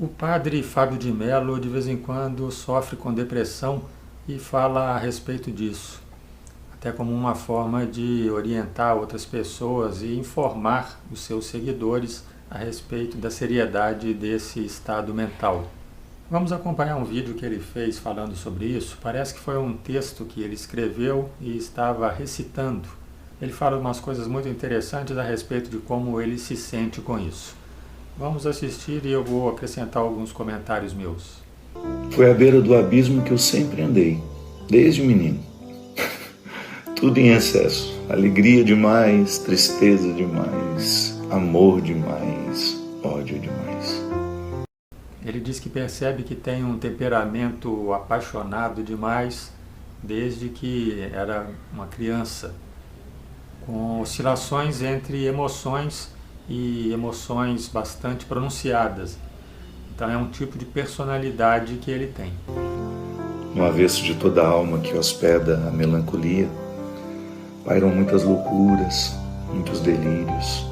O padre Fábio de Mello de vez em quando sofre com depressão e fala a respeito disso, até como uma forma de orientar outras pessoas e informar os seus seguidores a respeito da seriedade desse estado mental. Vamos acompanhar um vídeo que ele fez falando sobre isso. Parece que foi um texto que ele escreveu e estava recitando. Ele fala umas coisas muito interessantes a respeito de como ele se sente com isso. Vamos assistir e eu vou acrescentar alguns comentários meus. Foi à beira do abismo que eu sempre andei, desde menino. Tudo em excesso. Alegria demais, tristeza demais, amor demais, ódio demais. Ele diz que percebe que tem um temperamento apaixonado demais desde que era uma criança, com oscilações entre emoções e emoções bastante pronunciadas. Então é um tipo de personalidade que ele tem. No avesso de toda a alma que hospeda a melancolia, pairam muitas loucuras, muitos delírios.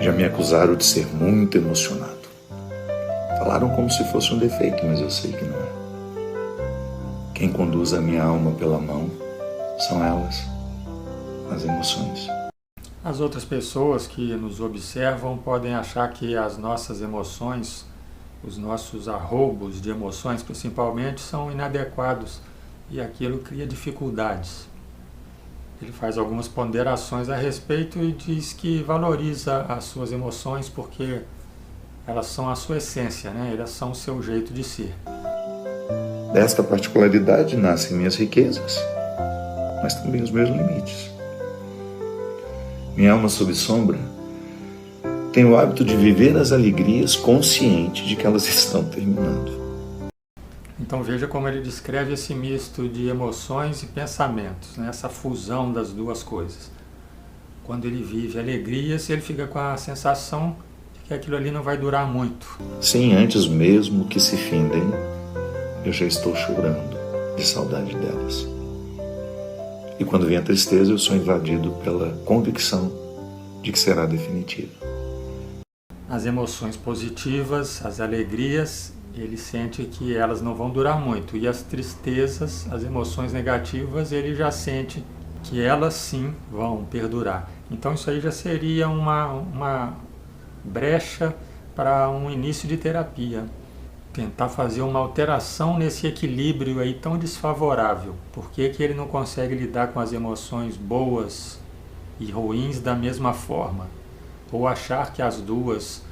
Já me acusaram de ser muito emocionado. Falaram como se fosse um defeito, mas eu sei que não é. Quem conduz a minha alma pela mão são elas, as emoções. As outras pessoas que nos observam podem achar que as nossas emoções, os nossos arroubos de emoções principalmente, são inadequados e aquilo cria dificuldades. Ele faz algumas ponderações a respeito e diz que valoriza as suas emoções porque elas são a sua essência, né? Elas são o seu jeito de ser. Desta particularidade nascem minhas riquezas, mas também os meus limites. Minha alma sob sombra tem o hábito de viver as alegrias consciente de que elas estão terminando. Então veja como ele descreve esse misto de emoções e pensamentos, né? Essa fusão das duas coisas. Quando ele vive alegrias, ele fica com a sensação de que aquilo ali não vai durar muito. Sim, antes mesmo que se findem, eu já estou chorando de saudade delas. E quando vem a tristeza, eu sou invadido pela convicção de que será definitiva. As emoções positivas, as alegrias, ele sente que elas não vão durar muito. E as tristezas, as emoções negativas, ele já sente que elas sim vão perdurar. Então isso aí já seria uma brecha para um início de terapia. Tentar fazer uma alteração nesse equilíbrio aí tão desfavorável. Por que ele não consegue lidar com as emoções boas e ruins da mesma forma? Ou achar que as duas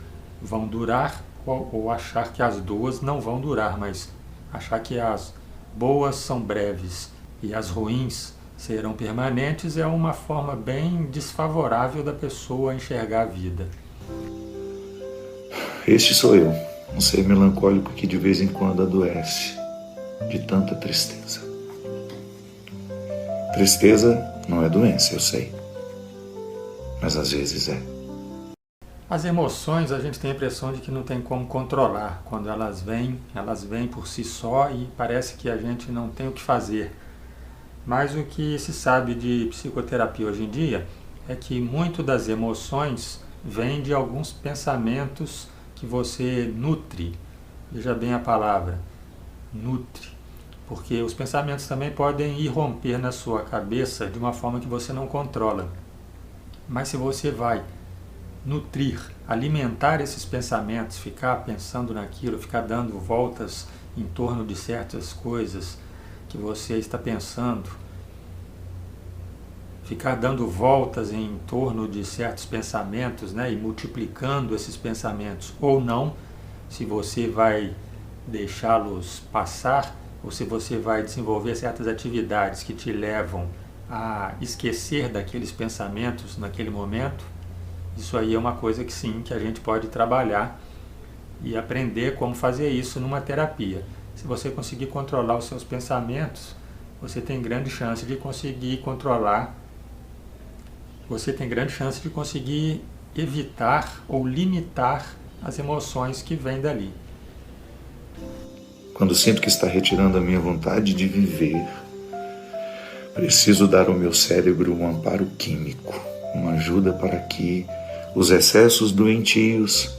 vão durar, ou achar que as duas não vão durar, mas achar que as boas são breves e as ruins serão permanentes é uma forma bem desfavorável da pessoa enxergar a vida. Este sou eu. Um ser melancólico que de vez em quando adoece de tanta tristeza. Tristeza não é doença, eu sei. Mas às vezes é. As emoções a gente tem a impressão de que não tem como controlar. Quando elas vêm por si só e parece que a gente não tem o que fazer. Mas o que se sabe de psicoterapia hoje em dia é que muito das emoções vem de alguns pensamentos que você nutre. Veja bem a palavra, nutre. Porque os pensamentos também podem irromper na sua cabeça de uma forma que você não controla. Mas se você vai nutrir, alimentar esses pensamentos, ficar pensando naquilo, ficar dando voltas em torno de certas coisas que você está pensando, ficar dando voltas em torno de certos pensamentos, né, e multiplicando esses pensamentos ou não, se você vai deixá-los passar ou se você vai desenvolver certas atividades que te levam a esquecer daqueles pensamentos naquele momento, isso aí é uma coisa que sim, que a gente pode trabalhar e aprender como fazer isso numa terapia. Se você conseguir controlar os seus pensamentos, você tem grande chance de conseguir controlar, você tem grande chance de conseguir evitar ou limitar as emoções que vêm dali. Quando sinto que está retirando a minha vontade de viver, preciso dar ao meu cérebro um amparo químico, uma ajuda para que os excessos doentios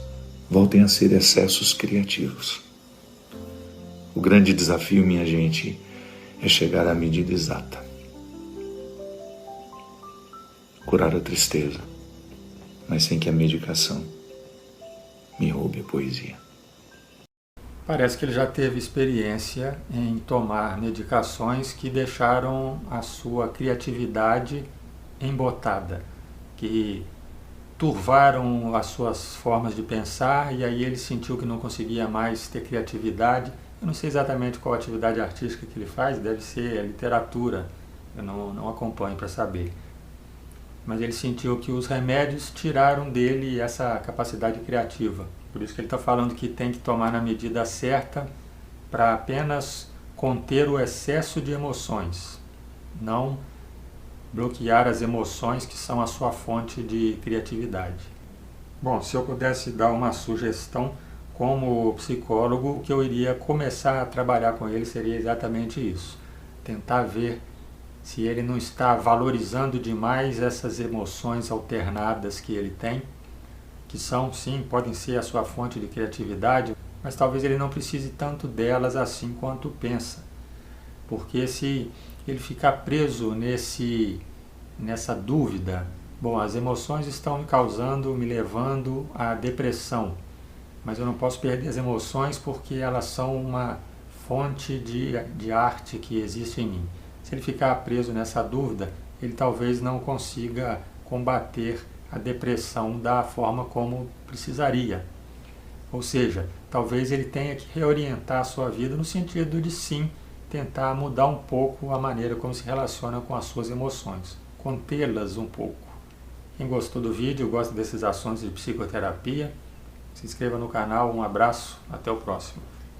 voltem a ser excessos criativos. O grande desafio, minha gente, é chegar à medida exata. Curar a tristeza, mas sem que a medicação me roube a poesia. Parece que ele já teve experiência em tomar medicações que deixaram a sua criatividade embotada, que turvaram as suas formas de pensar, e aí ele sentiu que não conseguia mais ter criatividade. Eu não sei exatamente qual atividade artística que ele faz, deve ser literatura, eu não acompanho para saber. Mas ele sentiu que os remédios tiraram dele essa capacidade criativa. Por isso que ele está falando que tem que tomar na medida certa para apenas conter o excesso de emoções, não bloquear as emoções que são a sua fonte de criatividade. Bom, se eu pudesse dar uma sugestão como psicólogo, o que eu iria começar a trabalhar com ele seria exatamente isso. Tentar ver se ele não está valorizando demais essas emoções alternadas que ele tem, que são, sim, podem ser a sua fonte de criatividade, mas talvez ele não precise tanto delas assim quanto pensa. Porque se ele ficar preso nessa dúvida, bom, as emoções estão me levando à depressão, mas eu não posso perder as emoções porque elas são uma fonte de arte que existe em mim. Se ele ficar preso nessa dúvida, ele talvez não consiga combater a depressão da forma como precisaria. Ou seja, talvez ele tenha que reorientar a sua vida no sentido de sim, tentar mudar um pouco a maneira como se relaciona com as suas emoções, contê-las um pouco. Quem gostou do vídeo, gosta desses assuntos de psicoterapia, se inscreva no canal, um abraço, até o próximo.